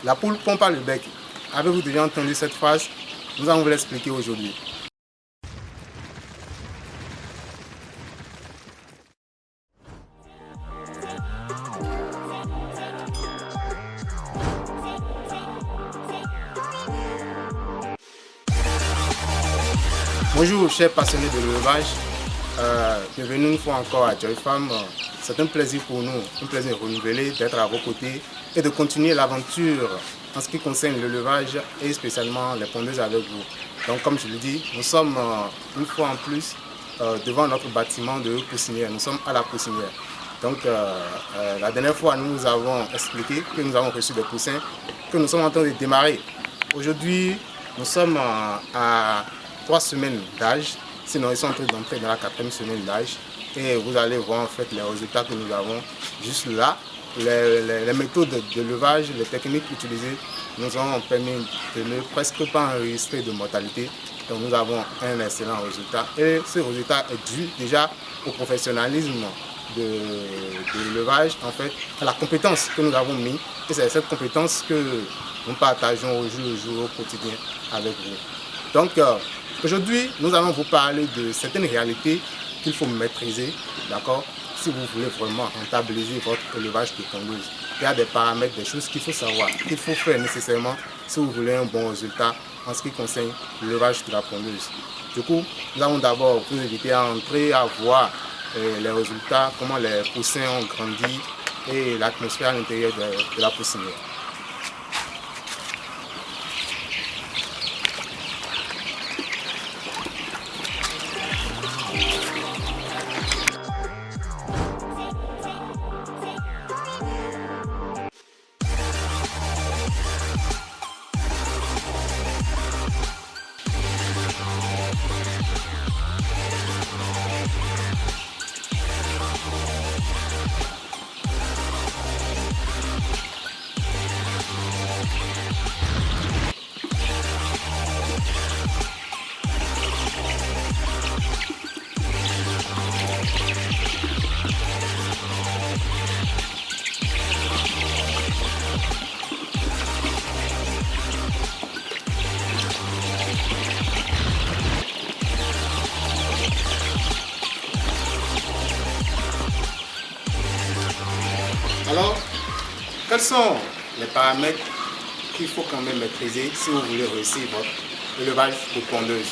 La poule pond par le bec. Avez-vous déjà entendu cette phrase? Nous allons vous l'expliquer aujourd'hui. Bonjour chers passionnés de l'élevage, bienvenue une fois encore à Joy Farm. C'est un plaisir pour nous, un plaisir renouvelé d'être à vos côtés et de continuer l'aventure en ce qui concerne l'élevage et spécialement les pondeuses avec vous. Donc comme je le dis, nous sommes une fois en plus devant notre bâtiment de poussinière, nous sommes à la poussinière. Donc la dernière fois nous vous avons expliqué que nous avons reçu des poussins, que nous sommes en train de démarrer. Aujourd'hui nous sommes à 3 semaines d'âge, sinon ils sont en train d'entrer dans la 4e semaine d'âge et vous allez voir en fait les résultats que nous avons juste là. Les méthodes d'élevage, les techniques utilisées nous ont permis de ne presque pas enregistrer de mortalité. Donc nous avons un excellent résultat et ce résultat est dû déjà au professionnalisme de l'élevage, en fait, à la compétence que nous avons mis, et c'est cette compétence que nous partageons au jour le jour, au quotidien avec vous. Donc aujourd'hui, nous allons vous parler de certaines réalités qu'il faut maîtriser, d'accord, si vous voulez vraiment rentabiliser votre élevage de pondeuses. Il y a des paramètres, des choses qu'il faut savoir, qu'il faut faire nécessairement si vous voulez un bon résultat en ce qui concerne l'élevage de la pondeuse. Du coup, nous allons d'abord vous inviter à entrer, à voir les résultats, comment les poussins ont grandi et l'atmosphère à l'intérieur de la poussinière. Alors, quels sont les paramètres qu'il faut quand même maîtriser si vous voulez réussir votre élevage de pondeuses?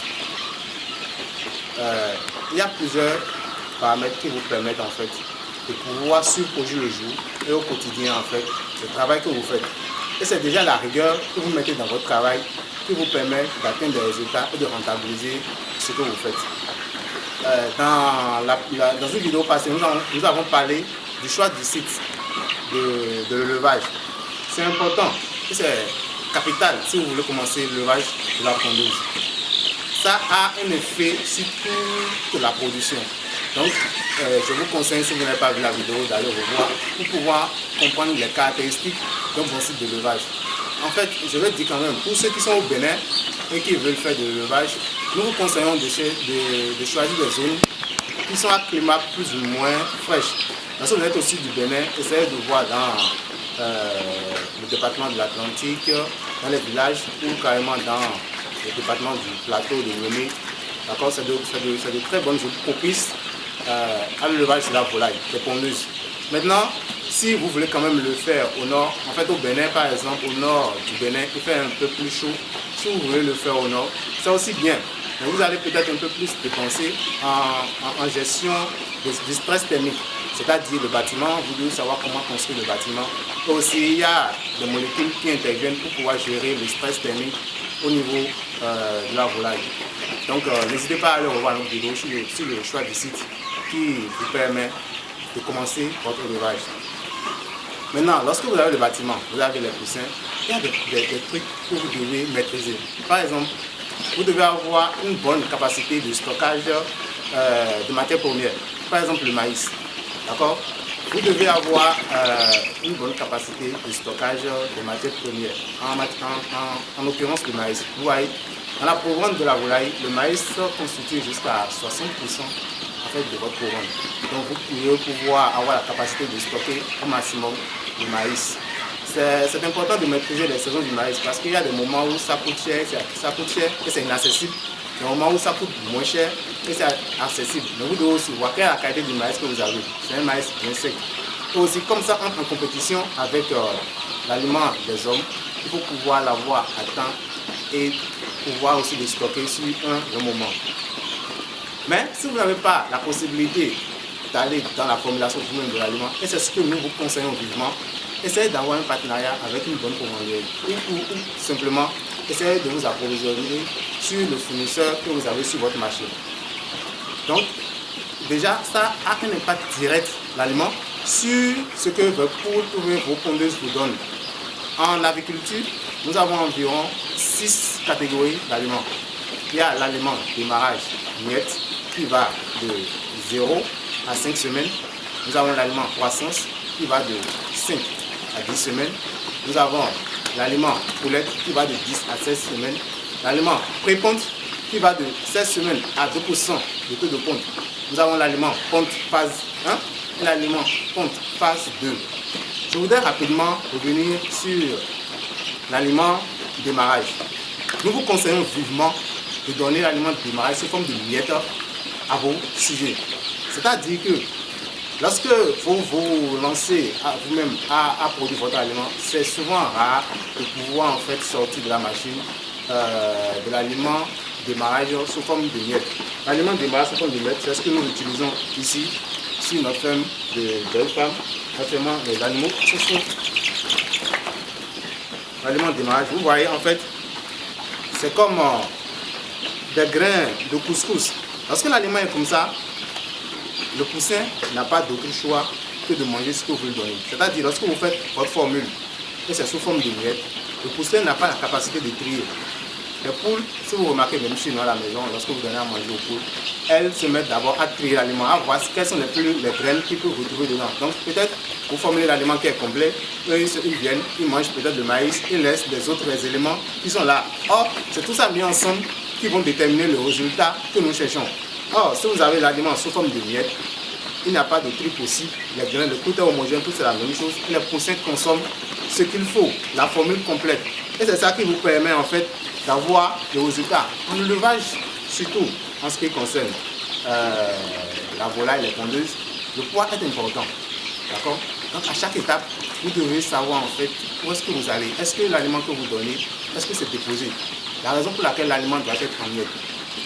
Il y a plusieurs paramètres qui vous permettent en fait de pouvoir suivre au jour le jour et au quotidien en fait le travail que vous faites. Et c'est déjà la rigueur que vous mettez dans votre travail qui vous permet d'atteindre des résultats et de rentabiliser ce que vous faites. Dans une vidéo passée, nous avons parlé du choix du site de l'élevage. C'est important, c'est capital si vous voulez commencer l'élevage de la pondeuse. Ça a un effet sur toute la production. Donc, je vous conseille, si vous n'avez pas vu la vidéo, d'aller revoir pour pouvoir comprendre les caractéristiques d'un bon site d'élevage. En fait, je vais dire quand même, pour ceux qui sont au Bénin et qui veulent faire de l'élevage, nous vous conseillons de choisir des zones qui sont à climat plus ou moins fraîche. Si vous êtes au sud du Bénin, essayez de voir dans le département de l'Atlantique, dans les villages ou carrément dans le département du plateau de Niamey. D'accord, c'est de très bonnes zones propices à l'élevage de la volaille, des pondeuses. Maintenant, si vous voulez quand même le faire au nord, en fait au Bénin par exemple, au nord du Bénin, il fait un peu plus chaud. Si vous voulez le faire au nord, c'est aussi bien. Mais vous allez peut-être un peu plus dépenser en gestion du stress thermique. C'est-à-dire le bâtiment, vous devez savoir comment construire le bâtiment. Et aussi, il y a des molécules qui interviennent pour pouvoir gérer le stress thermique au niveau de la volaille. Donc, n'hésitez pas à aller revoir notre vidéo sur le choix du site qui vous permet de commencer votre élevage. Maintenant, lorsque vous avez le bâtiment, vous avez les poussins, il y a des trucs que vous devez maîtriser. Par exemple, vous devez avoir une bonne capacité de stockage de matières premières. Par exemple, le maïs. D'accord? Vous devez avoir une bonne capacité de stockage de matières premières, en l'occurrence le maïs. Vous voyez, dans la couronne de la volaille, le maïs constitue jusqu'à 60% en fait, de votre couronne. Donc vous pouvez pouvoir avoir la capacité de stocker au maximum le maïs. c'est important de maîtriser les saisons du maïs parce qu'il y a des moments où ça coûte cher et c'est inaccessible. Des moments où ça coûte moins cher et c'est accessible. Mais vous devez aussi voir quelle est la qualité du maïs que vous avez. C'est un maïs bien sec. Et aussi, comme ça entre en compétition avec l'aliment des hommes, il faut pouvoir l'avoir à temps et pouvoir aussi le stocker sur un moment. Mais si vous n'avez pas la possibilité d'aller dans la formulation vous-même de l'aliment, et c'est ce que nous vous conseillons vivement, essayez d'avoir un partenariat avec une bonne commanderie ou simplement essayez de vous approvisionner sur le fournisseur que vous avez sur votre marché. Donc, déjà, ça a un impact direct, l'aliment, sur ce que vos pondeuses vous donnent. En aviculture, nous avons environ 6 catégories d'aliments. Il y a l'aliment démarrage miette qui va de 0 à 5 semaines. Nous avons l'aliment croissance qui va de 5 à 10 semaines. Nous avons l'aliment poulette qui va de 10 à 16 semaines. L'aliment pré-ponte qui va de 16 semaines à 2% de taux de ponte. Nous avons l'aliment ponte phase 1 et l'aliment ponte phase 2. Je voudrais rapidement revenir sur l'aliment démarrage. Nous vous conseillons vivement de donner l'aliment de démarrage sous forme de miettes à vos sujets. C'est-à-dire que lorsque vous vous lancez vous-même à produire votre aliment, c'est souvent rare de pouvoir en fait sortir de la machine de l'aliment démarrage sous forme de miettes. L'aliment démarrage sous forme de miettes, c'est ce que nous utilisons ici sur notre ferme de belles femmes, actuellement les animaux. L'aliment démarrage, vous voyez en fait, c'est comme des grains de couscous. Lorsque l'aliment est comme ça, le poussin n'a pas d'autre choix que de manger ce que vous lui donnez. C'est-à-dire, lorsque vous faites votre formule, et c'est sous forme de miettes, le poussin n'a pas la capacité de trier. Les poules, si vous remarquez même chez nous à la maison, lorsque vous donnez à manger aux poules, elles se mettent d'abord à trier l'aliment, à voir quelles sont les graines qu'ils peuvent retrouver dedans. Donc peut-être vous formulez l'aliment qui est complet, eux ils viennent, ils mangent peut-être le maïs, ils laissent les autres éléments qui sont là. Or, c'est tout ça mis ensemble qui vont déterminer le résultat que nous cherchons. Or, si vous avez l'aliment sous forme de miettes, il n'y a pas de tri possible. Les grains, le tout est homogène, tout c'est la même chose. Les poussins consomment ce qu'il faut, la formule complète. Et c'est ça qui vous permet en fait d'avoir le résultat. En élevage, surtout en ce qui concerne la volaille, les pondeuses, le poids est important. D'accord? Donc à chaque étape, vous devez savoir en fait où est-ce que vous allez. Est-ce que l'aliment que vous donnez, est-ce que c'est déposé? La raison pour laquelle l'aliment doit être en miettes.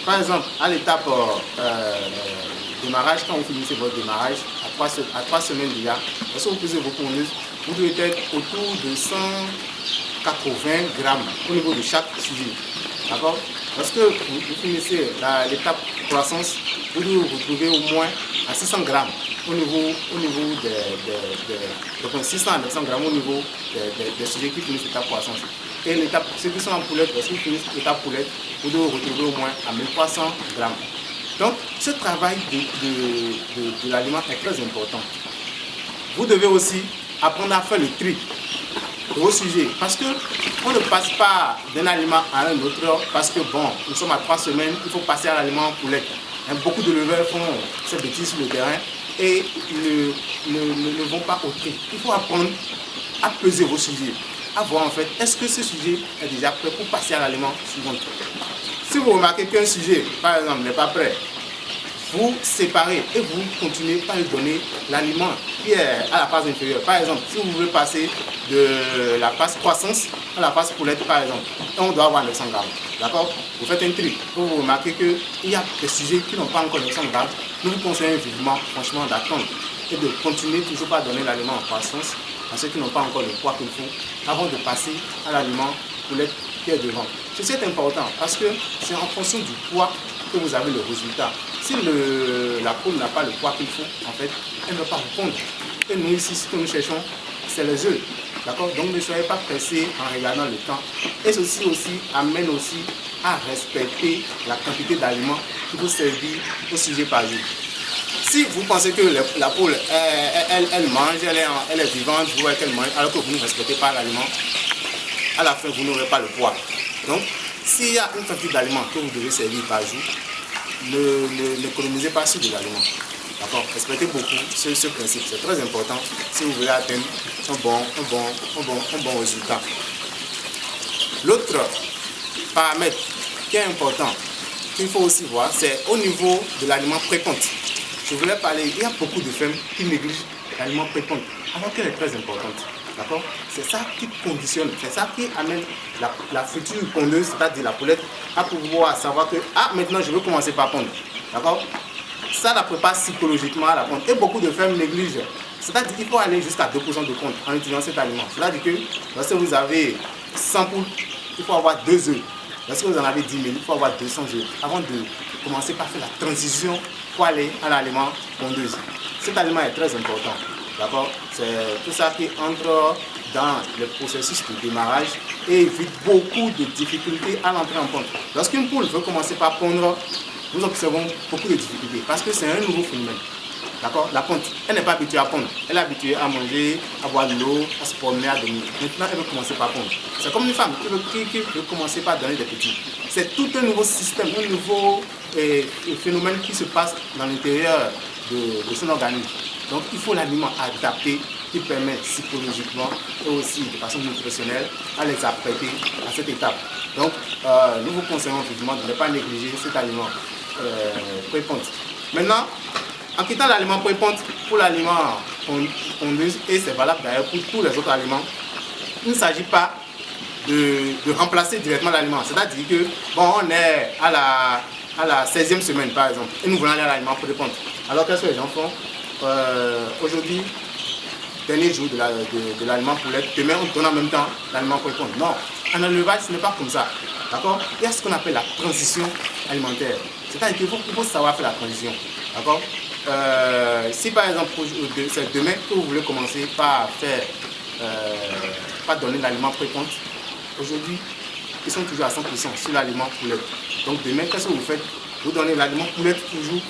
Par exemple, à l'étape démarrage, quand vous finissez votre démarrage, à 3 semaines déjà, lorsque vous pesez vos pondeuses, vous devez être autour de 180 grammes au niveau de chaque sujet. D'accord? Lorsque vous finissez l'étape croissance, vous devez vous retrouver au moins à 600 grammes au niveau de 600 à 900 grammes au niveau des sujets qui finissent l'étape croissance. Et l'étape, ceux qui sont en poulette, lorsqu'ils finissent l'étape poulette, vous devez vous retrouver au moins à 1300 grammes. Donc, ce travail de l'aliment est très important. Vous devez aussi apprendre à faire le tri de vos sujets. Parce qu'on ne passe pas d'un aliment à un autre parce que, bon, nous sommes à 3 semaines, il faut passer à l'aliment en poulette. Beaucoup de leveurs font ces bêtises sur le terrain et ne vont pas au tri. Il faut apprendre à peser vos sujets, à voir en fait, est-ce que ce sujet est déjà prêt pour passer à l'aliment suivant. Si vous remarquez qu'un sujet, par exemple, n'est pas prêt, vous séparez et vous continuez par lui donner l'aliment qui est à la phase inférieure. Par exemple, si vous voulez passer de la phase croissance à la phase poulette, par exemple, on doit avoir 900 grammes. D'accord? Vous faites un tri. Vous remarquez qu'il y a des sujets qui n'ont pas encore 900 grammes. Nous vous conseillons vivement, franchement, d'attendre et de continuer toujours par donner l'aliment en croissance à ceux qui n'ont pas encore le poids qu'il faut avant de passer à l'aliment poulette qui est devant. Ceci est important parce que c'est en fonction du poids que vous avez le résultat. Si la poule n'a pas le poids qu'il faut, en fait, elle ne va pas répondre. Et nous ici, ce que nous cherchons, c'est les œufs. D'accord? Donc ne soyez pas pressés en regardant le temps. Et ceci aussi amène aussi à respecter la quantité d'aliments qui vous servir au sujet par jour. Si vous pensez que la poule, elle mange, elle est vivante, vous voyez qu'elle mange, alors que vous ne respectez pas l'aliment, à la fin, vous n'aurez pas le poids. Donc, s'il y a une quantité d'aliments que vous devez servir par jour, n'économisez pas sur de l'aliment. D'accord? Respectez beaucoup ce principe, c'est très important si vous voulez atteindre un bon résultat. L'autre paramètre qui est important, qu'il faut aussi voir, c'est au niveau de l'aliment pré-ponte. Je voulais parler, il y a beaucoup de femmes qui négligent l'aliment pré-ponte, alors qu'elle est très importante. D'accord? C'est ça qui conditionne, c'est ça qui amène la future pondeuse, c'est-à-dire la poulette, à pouvoir savoir que maintenant je veux commencer par pondre. D'accord? Ça la prépare psychologiquement à la ponte. Et beaucoup de femmes négligent. C'est-à-dire qu'il faut aller jusqu'à 2% de ponte en utilisant cet aliment. C'est-à-dire que lorsque vous avez 100 poules, il faut avoir 2 œufs. Lorsque vous en avez 10 000, il faut avoir 200 œufs. Avant de commencer par faire la transition pour aller à l'aliment pondeuse. Cet aliment est très important. D'accord? C'est tout ça qui entre dans le processus de démarrage et évite beaucoup de difficultés à l'entrée en ponte. Lorsqu'une poule veut commencer par pondre, nous observons beaucoup de difficultés parce que c'est un nouveau phénomène. D'accord? La ponte, elle n'est pas habituée à pondre. Elle est habituée à manger, à boire de l'eau, à se promener, à dormir. Maintenant, elle veut commencer par pondre. C'est comme une femme qui veut commencer par donner des petits. C'est tout un nouveau système, un nouveau phénomène qui se passe dans l'intérieur de son organisme. Donc, il faut l'aliment adapté qui permet psychologiquement et aussi de façon nutritionnelle à les apprêter à cette étape. Donc, nous vous conseillons vivement de ne pas négliger cet aliment pré-ponte. Maintenant, en quittant l'aliment pré-ponte pour l'aliment pondeuse, et c'est valable d'ailleurs pour tous les autres aliments, il ne s'agit pas de remplacer directement l'aliment. C'est-à-dire que, bon, on est à la 16e semaine par exemple, et nous voulons aller à l'aliment pré-ponte. Alors qu'est-ce que les gens font? Aujourd'hui, dernier jour de l'aliment poulette, demain on donne en même temps l'aliment pré-ponte. Non, en élevage ce n'est pas comme ça. D'accord? Il y a ce qu'on appelle la transition alimentaire. C'est-à-dire qu'il faut savoir faire la transition. D'accord? Si par exemple c'est demain que vous voulez commencer par faire, par donner l'aliment pré-ponte, aujourd'hui ils sont toujours à 100% sur l'aliment poulette. Donc demain, qu'est-ce que vous faites? Vous donnez l'aliment poulette toujours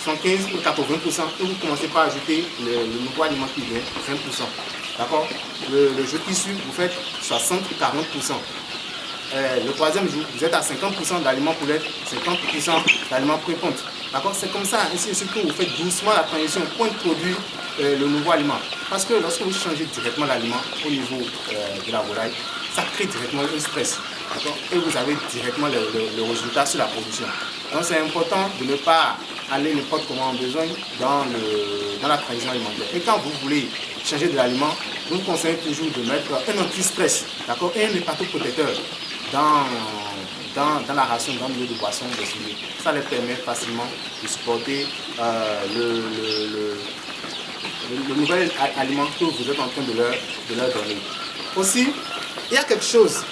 115 ou 80% et vous commencez par ajouter le nouveau aliment qui vient, 20%. D'accord? Le jour qui suit, vous faites 60 ou 40%. Le troisième jour, vous êtes à 50% d'aliments poulette, 50% d'aliments pré-ponte. D'accord? C'est comme ça, ainsi de suite que vous faites doucement la transition pour introduire le nouveau aliment. Parce que lorsque vous changez directement l'aliment au niveau de la volaille, ça crée directement un stress. Et vous avez directement le résultat sur la production. Donc c'est important de ne pas aller n'importe comment en besoin dans la transition alimentaire. Et quand vous voulez changer de l'aliment, nous vous conseillons toujours de mettre un anti-stress, d'accord, et un hépatoprotecteur dans la ration, dans le lieu de boisson des souliers. Ça les permet facilement de supporter le nouvel aliment que vous êtes en train de leur donner. Aussi, il y a quelque chose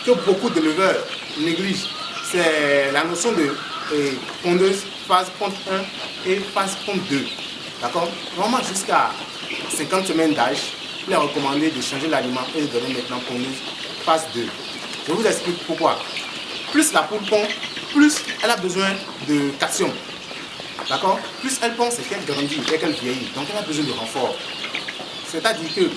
que beaucoup d'éleveurs négligent, c'est la notion de pondeuse phase ponte 1 et phase ponte 2. D'accord? Vraiment jusqu'à 50 semaines d'âge, il est recommandé de changer l'aliment et de donner maintenant pondeuse phase 2. Je vous explique pourquoi. Plus la poule pond, plus elle a besoin de calcium. D'accord? Plus elle pond, c'est qu'elle grandit et qu'elle vieillit. Donc elle a besoin de renfort. C'est-à-dire que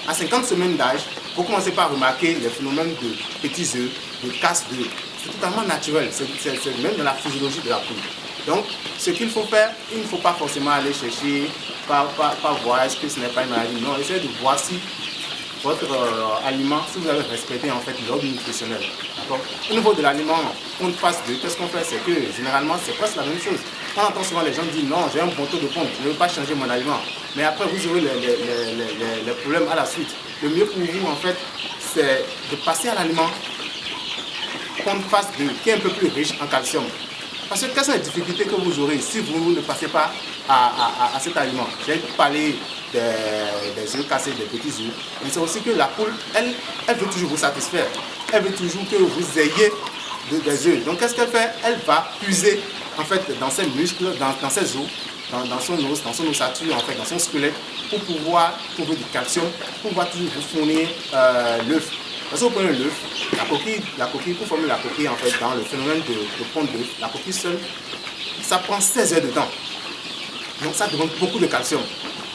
à 50 semaines d'âge, vous commencez par remarquer les phénomènes de petits œufs, de casse d'œufs. C'est totalement naturel, c'est même dans la physiologie de la poule. Donc, ce qu'il faut faire, il ne faut pas forcément aller chercher, pas voir est-ce que ce n'est pas une maladie. Non, essayez de voir si votre aliment, si vous avez respecté en fait l'ordre nutritionnel. Au niveau de l'aliment, on passe de, qu'est-ce qu'on fait? C'est que généralement, c'est presque la même chose. On entend souvent les gens dire non, j'ai un bon taux de pompe, je ne veux pas changer mon aliment. Mais après, vous aurez les problèmes à la suite. Le mieux pour vous, en fait, c'est de passer à l'aliment pompe phase 2, qui est un peu plus riche en calcium. Parce que quelles sont les difficultés que vous aurez si vous ne passez pas à cet aliment? J'ai parlé des œufs cassés, des petits œufs. Mais c'est aussi que la poule, elle veut toujours vous satisfaire. Elle veut toujours que vous ayez des œufs. Donc qu'est-ce qu'elle fait? Elle va puiser en fait dans ses muscles, dans ses os, dans son os, dans son ossature, en fait, dans son squelette, pour pouvoir trouver du calcium, pour pouvoir toujours vous fournir l'œuf. Parce que vous prenez l'œuf, la coquille, pour former la coquille, en fait, dans le phénomène de ponte d'œuf, la coquille seule, ça prend 16 heures de temps. Donc ça demande beaucoup de calcium.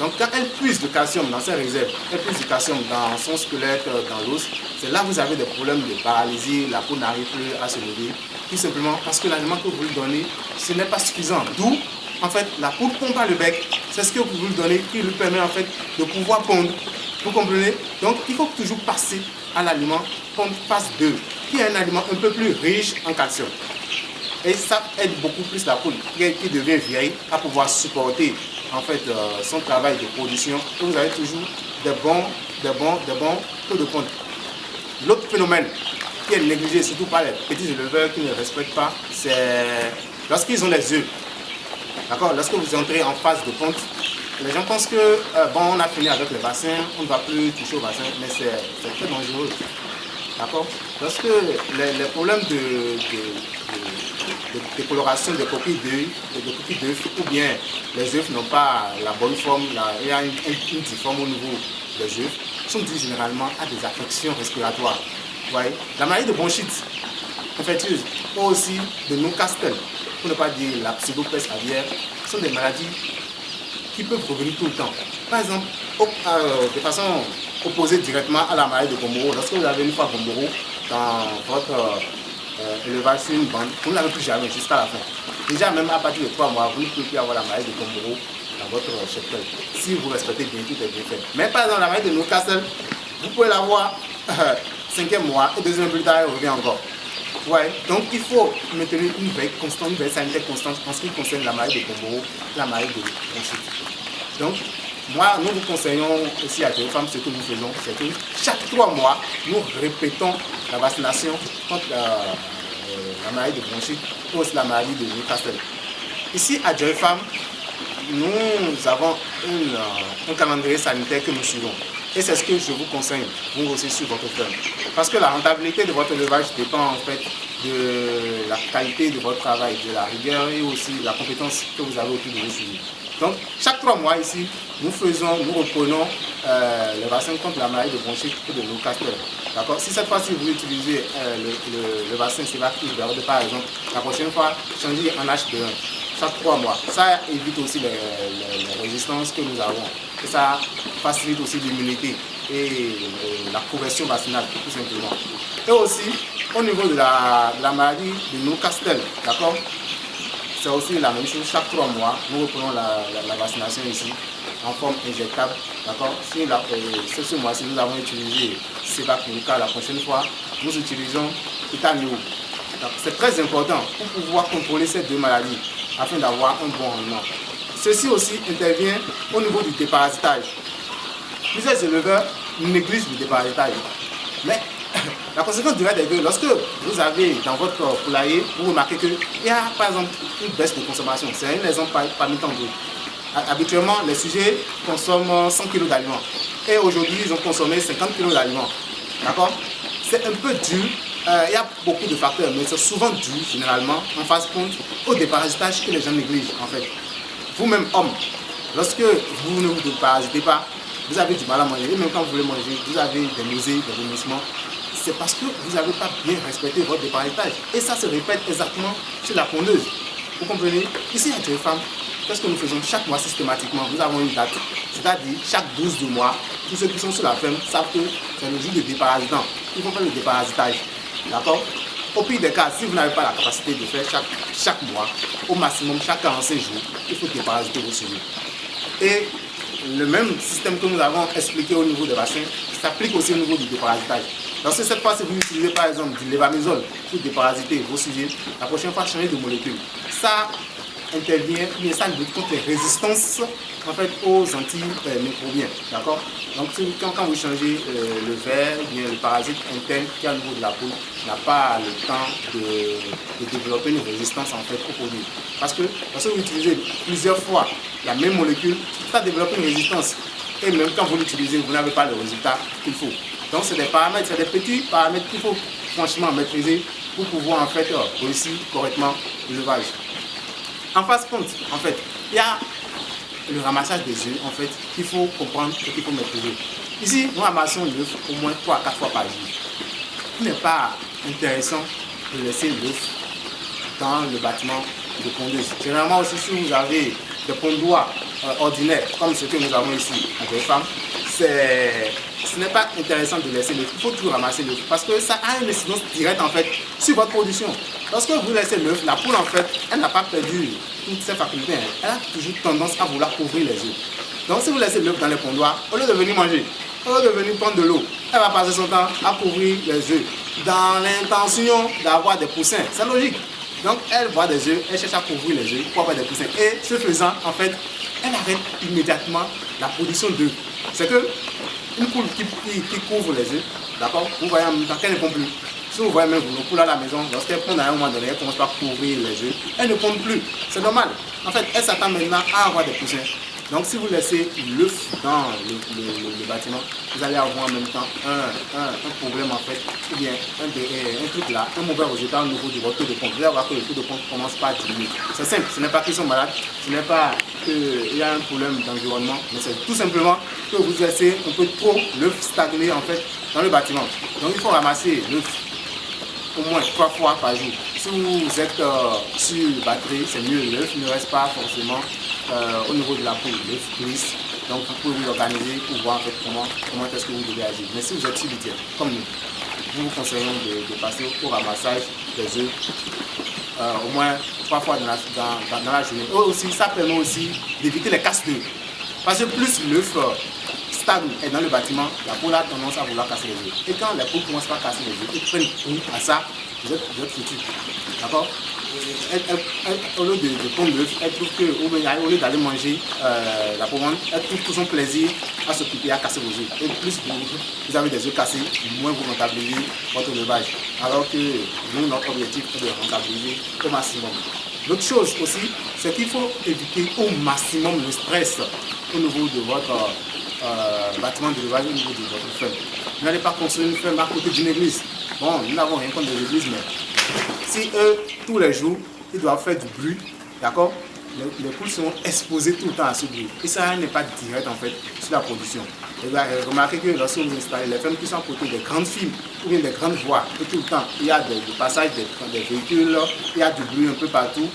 Donc quand elle puise le calcium dans ses réserves, elle puise le calcium dans son squelette, dans l'os, c'est là que vous avez des problèmes de paralysie, la peau n'arrive plus à se lever, tout simplement parce que l'aliment que vous lui donnez, ce n'est pas suffisant. D'où, en fait, la poudre pompe par le bec, c'est ce que vous lui donnez qui lui permet en fait de pouvoir pondre. Vous comprenez? Donc il faut toujours passer à l'aliment pondre phase 2, qui est un aliment un peu plus riche en calcium. Et ça aide beaucoup plus la poule qui devient vieille à pouvoir supporter en fait son travail de production. Et vous avez toujours des bons taux de ponte. L'autre phénomène qui est négligé surtout par les petits éleveurs qui ne respectent pas, c'est lorsqu'ils ont les œufs. D'accord? Lorsque vous entrez en phase de ponte, les gens pensent que bon, on a fini avec le bassin, on ne va plus toucher au bassin, mais c'est très dangereux. D'accord? Lorsque les problèmes de décoloration des coquilles d'œufs, ou bien les œufs n'ont pas la bonne forme, il y a une difforme au niveau des œufs, sont dus généralement à des affections respiratoires. Ouais. La maladie de bronchite infectieuse, ou aussi de Newcastle, pour ne pas dire la pseudopeste aviaire, sont des maladies qui peuvent revenir tout le temps. Par exemple, de façon opposée directement à la maladie de Gomboro, lorsque vous avez une fois Gomboro dans votre élevage sur une bande, vous ne l'avez plus jamais jusqu'à la fin. Déjà, même à partir de 3 mois, vous ne pouvez plus avoir la maladie de Gomboro dans votre cheptel. Si vous respectez bien, tout est bien fait. Mais par exemple, la maladie de Newcastle, vous pouvez l'avoir 5e mois et 2 ans plus tard, elle revient encore. Ouais, donc il faut maintenir une veille constante, une veille sanitaire constante en ce qui concerne la maladie de Gomboro, la maladie de bronchite. Donc, moi, nous vous conseillons aussi à Gerifam, ce que nous faisons, c'est que chaque 3 mois, nous répétons la vaccination contre la maladie de bronchite ou aussi la maladie de Newcastle. Ici à Gerifam, nous avons un calendrier sanitaire que nous suivons. Et c'est ce que je vous conseille, vous aussi sur votre ferme. Parce que la rentabilité de votre élevage dépend en fait de la qualité de votre travail, de la rigueur et aussi de la compétence que vous avez autour de vos sujets. Donc, chaque 3 mois ici, nous reprenons le vaccin contre la maladie de bronchite et de Newcastle. D'accord? Si cette fois-ci vous utilisez le vaccin Sévactive, par exemple, la prochaine fois, changez en H1 chaque 3 mois. Ça évite aussi les résistances que nous avons. Et ça facilite aussi l'immunité et la couverture vaccinale, tout simplement. Et aussi, au niveau de la maladie de Newcastle, d'accord? C'est aussi la même chose, chaque 3 mois, nous reprenons la vaccination ici, en forme injectable, d'accord? Si ce mois-ci, nous avons utilisé Sévactive, la prochaine fois, nous utilisons Itanio. C'est très important pour pouvoir contrôler ces 2 maladies, afin d'avoir un bon rendement. Ceci aussi intervient au niveau du déparasitage. Plusieurs éleveurs négligent le déparasitage. Mais la conséquence directe est que lorsque vous avez dans votre poulailler, vous remarquez qu'il y a par exemple une baisse de consommation. C'est un exemple parmi tant d'autres. Habituellement, les sujets consomment 100 kg d'aliments. Et aujourd'hui, ils ont consommé 50 kg d'aliments. D'accord? C'est un peu dur. Il y a beaucoup de facteurs, mais c'est souvent dû, généralement, en phase ponte, au déparasitage que les gens négligent, en fait. Vous-même, homme, lorsque vous ne vous déparasitez pas, vous avez du mal à manger. Et même quand vous voulez manger, vous avez des nausées, des vomissements. C'est parce que vous n'avez pas bien respecté votre déparasitage. Et ça se répète exactement chez la pondeuse. Vous comprenez? Ici, à Gerifam, qu'est-ce que nous faisons chaque mois systématiquement? Nous avons une date, c'est-à-dire chaque 12 du mois, tous ceux qui sont sur la ferme savent que c'est le jour de déparasitant. Il faut faire le déparasitage. D'accord? Au pire des cas, si vous n'avez pas la capacité de faire chaque mois, au maximum chaque 45 jours, il faut déparasiter vos sujets. Et le même système que nous avons expliqué au niveau des vaccins s'applique aussi au niveau du déparasitage. Lorsque cette fois, si vous utilisez par exemple du levamisole pour déparasiter vos sujets, la prochaine fois, changez de molécule. Ça intervient, mais ça lutte contre les résistances en fait, aux antimicrobiens. D'accord? Donc quand vous changez le ver, bien le parasite interne qui est au niveau de la poule n'a pas le temps de développer une résistance en fait au produit. Parce que lorsque vous utilisez plusieurs fois la même molécule, ça développe une résistance. Et même quand vous l'utilisez, vous n'avez pas le résultat qu'il faut. Donc c'est des paramètres, c'est des petits paramètres qu'il faut franchement maîtriser pour pouvoir en fait réussir correctement l'élevage. En phase ponte, en fait, il y a le ramassage des œufs, en fait, qu'il faut comprendre et qu'il faut maîtriser. Ici, nous ramassons l'œuf au moins 3 à 4 fois par jour. Il n'est pas intéressant de laisser l'œuf dans le bâtiment de pondeuse. Généralement aussi, si vous avez des pondoirs ordinaires, comme ce que nous avons ici avec les femmes, ce n'est pas intéressant de laisser l'œuf. Il faut toujours ramasser l'œuf parce que ça a une incidence directe en fait sur votre production. Lorsque vous laissez l'œuf, la poule en fait, elle n'a pas perdu toutes ses facultés. Elle a toujours tendance à vouloir couvrir les œufs. Donc si vous laissez l'œuf dans les pondoirs, au lieu de venir manger, au lieu de venir prendre de l'eau, elle va passer son temps à couvrir les œufs dans l'intention d'avoir des poussins. C'est logique. Donc elle voit des œufs, elle cherche à couvrir les œufs pour avoir des poussins. Et ce faisant, en fait, elle arrête immédiatement la production d'œufs. C'est que une poule qui couvre les œufs, d'accord, vous voyez en même temps qu'elle ne pond plus. Si vous voyez même vos poules à la maison, lorsqu'elles pondent à un moment donné, elles commencent par couvrir les œufs, elles ne pondent plus. C'est normal. En fait, elles s'attendent maintenant à avoir des poussins. Donc si vous laissez l'œuf dans le bâtiment, vous allez avoir en même temps un problème en fait, ou bien un truc là, un mauvais résultat au niveau de votre taux de pompe. Vous allez voir que le taux de pompe commence par diminuer. C'est simple, ce n'est pas qu'ils sont malades, ce n'est pas qu'il y a un problème d'environnement, mais c'est tout simplement que vous laissez un peu trop l'œuf stagner en fait dans le bâtiment. Donc il faut ramasser l'œuf au moins 3 fois par jour. Si vous êtes sur batterie, c'est mieux, l'œuf ne reste pas forcément au niveau de la poule, l'œuf glisse. Donc vous pouvez vous organiser pour voir en fait comment est-ce que vous devez agir. Mais si vous êtes sur litière, comme nous, nous vous conseillons de passer au ramassage des œufs au moins 3 fois dans la journée. Et aussi, ça permet aussi d'éviter les casses d'œufs. Parce que plus l'œuf stagne est dans le bâtiment, la poule a tendance à vouloir casser les œufs. Et quand les poules commencent par casser les œufs, ils prennent goût à ça, vous êtes foutus. D'accord? Au lieu de prendre l'œuf, elle trouve que, au lieu d'aller manger la pommade, elle trouve tout son plaisir à s'occuper, à casser vos œufs. Et plus vous avez des œufs cassés, moins vous rentabilisez votre élevage. Alors que nous, notre objectif est de rentabiliser au maximum. L'autre chose aussi, c'est qu'il faut éviter au maximum le stress au niveau de votre bâtiment d'élevage, au niveau de votre ferme. Vous n'allez pas construire une ferme à côté d'une église. Bon, nous n'avons rien contre les églises, mais si eux, tous les jours, ils doivent faire du bruit, d'accord, les poules seront exposées tout le temps à ce bruit. Et ça n'est pas direct en fait sur la production. Et bien, remarquez que lorsque vous installez les fermes qui sont à côté des grandes files ou bien des grandes voies, et tout le temps, il y a des passages des véhicules, il y a du bruit un peu partout.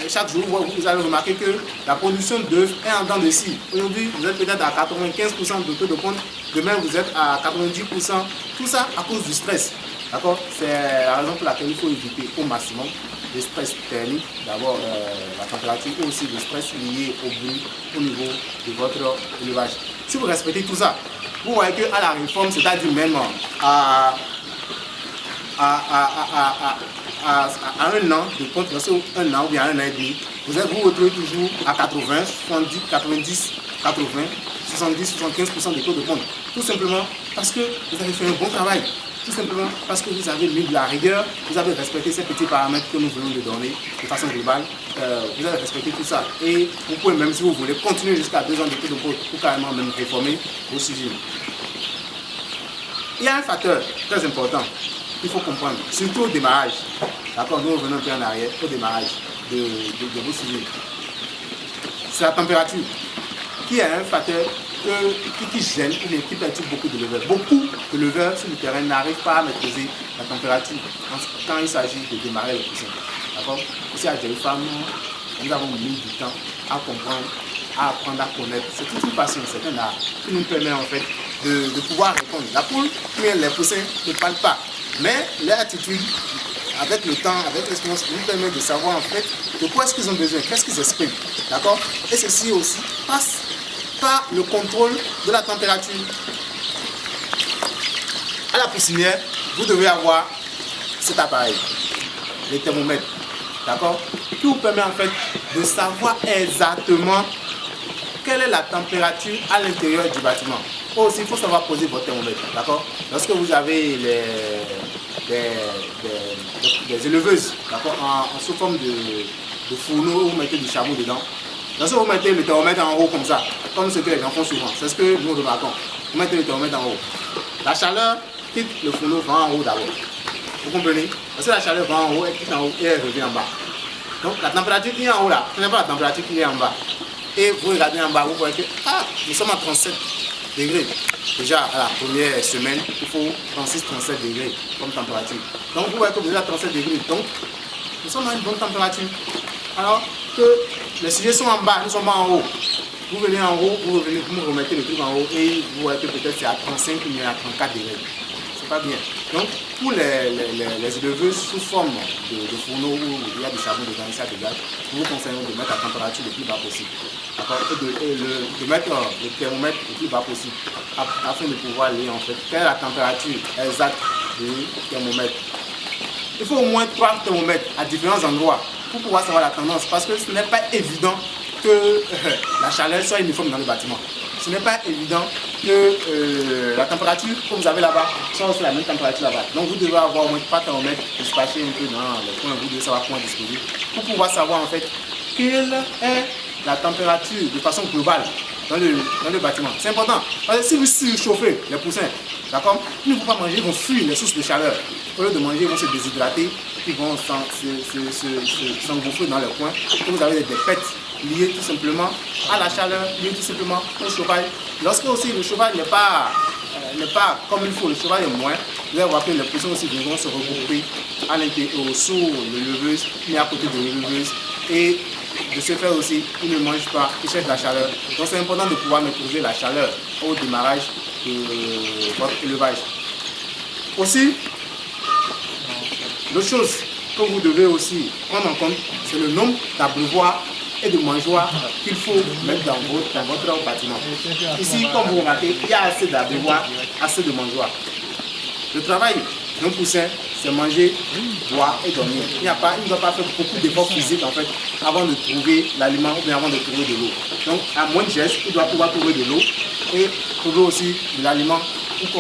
Chaque jour, vous allez remarquer que la production d'œufs est en dents de scie. Aujourd'hui, vous êtes peut-être à 95% de taux de ponte, demain vous êtes à 90%. Tout ça à cause du stress. D'accord? C'est la raison pour laquelle il faut éviter au maximum le stress thermique, d'abord la température, et aussi le stress lié au bruit au niveau de votre élevage. Si vous respectez tout ça, vous voyez qu'à la réforme, c'est-à-dire même à un an de ponte, un an ou bien un an et demi, vous retrouvez toujours à 80, 70, 90, 80, 70, 75% de taux de ponte. Tout simplement parce que vous avez fait un bon travail. Tout simplement parce que vous avez mis de la rigueur, vous avez respecté ces petits paramètres que nous venons de donner de façon globale. Vous avez respecté tout ça. Et vous pouvez même, si vous voulez, continuer jusqu'à 2 ans de taux de ponte pour carrément même réformer vos sujets. Il y a un facteur très important qu'il faut comprendre, surtout au démarrage. D'accord, nous revenons un peu en arrière, au démarrage de vos sujets. C'est la température qui est un facteur qui gêne ou qui perturbe beaucoup de leveurs. Beaucoup de leveurs sur le terrain n'arrivent pas à maîtriser la température quand il s'agit de démarrer le poussins. D'accord? Ici à Jérusalem, nous avons mis du temps à comprendre, à apprendre à connaître. C'est toute une passion, c'est un art qui nous permet en fait de pouvoir répondre. La poule, les poussins ne parlent pas, mais leur attitude, avec le temps, avec l'expérience, nous permet de savoir en fait de quoi est-ce qu'ils ont besoin, qu'est-ce qu'ils expriment. D'accord? Et ceci aussi passe par le contrôle de la température. À la poussinière, vous devez avoir cet appareil, les thermomètres, d'accord, qui vous permet en fait de savoir exactement quelle est la température à l'intérieur du bâtiment. Aussi, il faut savoir poser votre thermomètre, d'accord. Lorsque vous avez des éleveuses, d'accord, en sous forme de fourneau où vous mettez du charbon dedans. Lorsque vous mettez le thermomètre en haut comme ça, comme ce que les gens font souvent, c'est ce que nous remarquons. Vous mettez le thermomètre en haut. La chaleur quitte le fourneau, va en haut d'abord. Vous comprenez? Parce que la chaleur va en haut, elle quitte en haut et elle revient en bas. Donc la température qui est en haut là, ce n'est pas la température qui est en bas. Et vous regardez en bas, vous voyez que nous sommes à 37 degrés. Déjà à la première semaine, il faut 36-37 degrés comme température. Donc vous voyez que vous êtes à 37 degrés. Donc nous sommes à une bonne température. Alors que les sujets sont en bas, nous sommes pas en haut. Vous venez en haut, vous me remettez le truc en haut et vous voyez que peut-être c'est à 35 ou à 34 degrés. C'est pas bien. Donc, pour les éleveuses sous forme de fourneaux où il y a du charbon dedans et ça dégage, nous vous conseillons de mettre la température le plus bas possible. Et de mettre le thermomètre le plus bas possible afin de pouvoir lire en fait quelle est la température exacte du thermomètre. Il faut au moins 3 thermomètres à différents endroits pour pouvoir savoir la tendance parce que ce n'est pas évident que la chaleur soit uniforme dans le bâtiment. Ce n'est pas évident que la température que vous avez là-bas soit aussi la même température là-bas. Donc vous devez avoir au moins 3 thermomètres dispatchés un peu dans les coins, vous devez savoir comment disposer pour pouvoir savoir en fait quelle est la température de façon globale dans le bâtiment. C'est important parce que si vous surchauffez les poussins, d'accord, ils ne vont pas manger, ils vont fuir les sources de chaleur. Au lieu de manger, ils vont se déshydrater, ils vont s'engouffrer dans les coins. Et vous avez des pètes liées tout simplement à la chaleur, liées tout simplement au chauffage. Lorsque aussi le chauffage n'est pas comme il faut, le chauffage est moins, vous allez voir que les poussins aussi vont se regrouper à l'intérieur, sous les leveuses, mais à côté des leveuses. Et de ce fait aussi, ils ne mangent pas, ils cherchent la chaleur. Donc c'est important de pouvoir maîtriser la chaleur au démarrage de votre élevage. Aussi, l'autre chose que vous devez aussi prendre en compte, c'est le nombre d'abreuvoirs et de mangeoires qu'il faut mettre dans votre bâtiment. Ici, comme vous remarquez, il y a assez d'abreuvoirs, assez de mangeoires. Le travail d'un poussin, c'est manger, boire et dormir. Il ne doit pas faire beaucoup d'efforts physiques en fait avant de trouver l'aliment ou bien avant de trouver de l'eau. Donc, à moins de gestes, il doit pouvoir trouver de l'eau et trouver aussi de l'aliment pour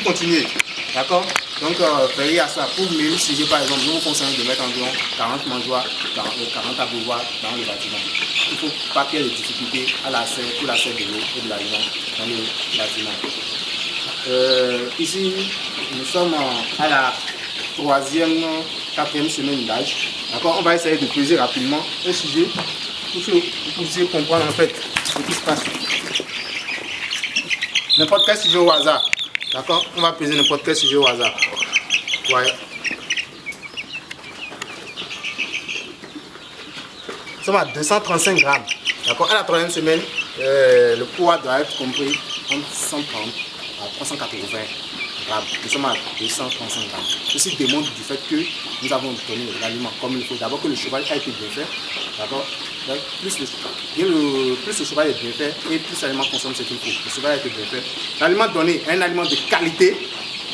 continuer. D'accord? Donc, veillez à ça. Pour mieux sujet, par exemple, nous vous conseillons de mettre environ 40 mangeoires, 40 abreuvoirs dans le bâtiment. Il ne faut pas qu'il y ait de difficultés pour la serre de l'eau et de l'aliment dans le bâtiment. Ici, nous sommes à la 3e, 4e semaine d'âge. D'accord? On va essayer de peser rapidement un sujet pour que vous puissiez comprendre en fait ce qui se passe. N'importe quel sujet au hasard. D'accord? On va peser n'importe quel sujet au hasard. Ouais. Nous sommes à 235 grammes. D'accord? À la 3e semaine, le poids doit être compris entre 130 à 380 grammes. Nous sommes à 235 grammes. Ceci démontre du fait que nous avons donné l'aliment comme il faut. D'abord que le cheval a été bien fait. D'accord? Plus le cheval est bien fait et plus l'aliment consomme ce qu'il faut. Le cheval a été bien fait. L'aliment donné est un aliment de qualité.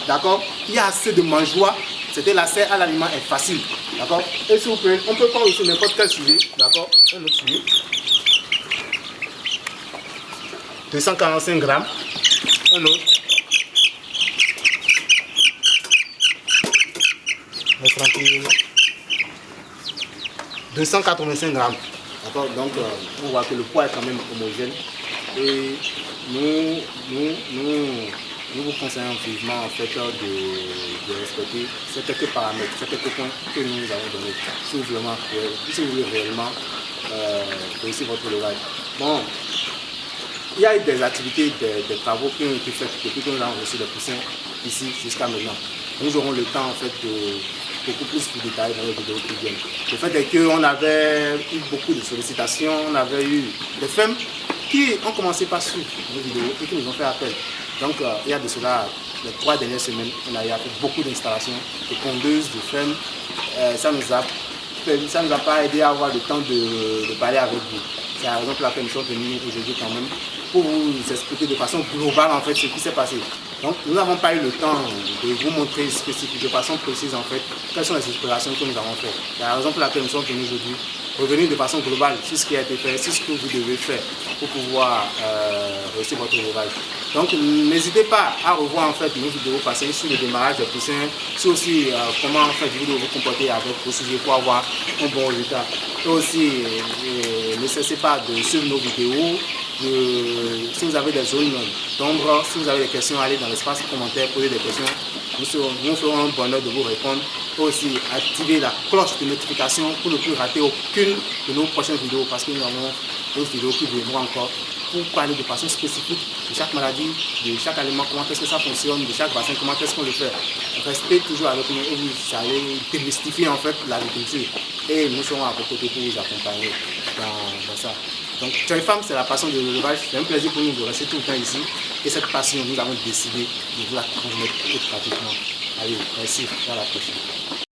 D'accord? Il y a assez de mangeoires. C'était l'accès à l'aliment est facile. D'accord? Et s'il vous plaît, on peut prendre aussi n'importe quel sujet. D'accord? Un autre sujet. 245 grammes. Un autre. Tranquille. 285 grammes. D'accord? Donc, on voit que le poids est quand même homogène. Et nous vous conseillons vivement en fait, de respecter ces quelques paramètres, ces quelques points que nous avons donnés. Si vous voulez réellement réussir votre élevage. Bon, il y a eu des activités, des travaux qui ont été faits depuis que nous avons reçu les poussins ici jusqu'à maintenant. Nous aurons le temps en fait de beaucoup plus de détails dans les vidéos qui viennent. Le fait est qu'on avait eu beaucoup de sollicitations, on avait eu des femmes qui ont commencé par suivre nos vidéos et qui nous ont fait appel. Donc il y a de cela, les 3 dernières semaines, on a fait beaucoup d'installations, de pondeuses, de fermes. Ça ne nous a pas aidé à avoir le temps de parler avec vous. C'est la raison pour laquelle nous sommes venus aujourd'hui quand même, pour vous expliquer de façon globale en fait ce qui s'est passé. Donc nous n'avons pas eu le temps de vous montrer spécifique, de façon précise en fait, quelles sont les explorations que nous avons faites. C'est la raison pour laquelle nous sommes venus aujourd'hui, revenir de façon globale sur ce qui a été fait, sur ce que vous devez faire pour pouvoir réussir votre élevage. Donc n'hésitez pas à revoir en fait nos vidéos passées sur le démarrage des poussins, sur aussi comment en fait vous devez vous comporter avec vos sujets pour avoir un bon résultat. Et aussi ne cessez pas de suivre nos vidéos. Si vous avez des zones d'ombre, si vous avez des questions, allez dans l'espace commentaire, posez des questions. Nous ferons un bonheur de vous répondre. Et aussi activer la cloche de notification pour ne plus rater aucune de nos prochaines vidéos parce que nous avons d'autres vidéos qui viendront encore pour parler de façon spécifique de chaque maladie, de chaque aliment, comment est-ce que ça fonctionne, de chaque vaccin, comment est-ce qu'on le fait. Restez toujours avec nous et vous allez démystifier en fait l'agriculture et nous serons à vos côtés pour vous accompagner. dans ça. Donc, Joy Farm, c'est la passion de l'élevage. C'est un plaisir pour nous de rester tout le temps ici. Et cette passion, nous avons décidé de vous la transmettre tout pratiquement. Allez, merci, à la prochaine.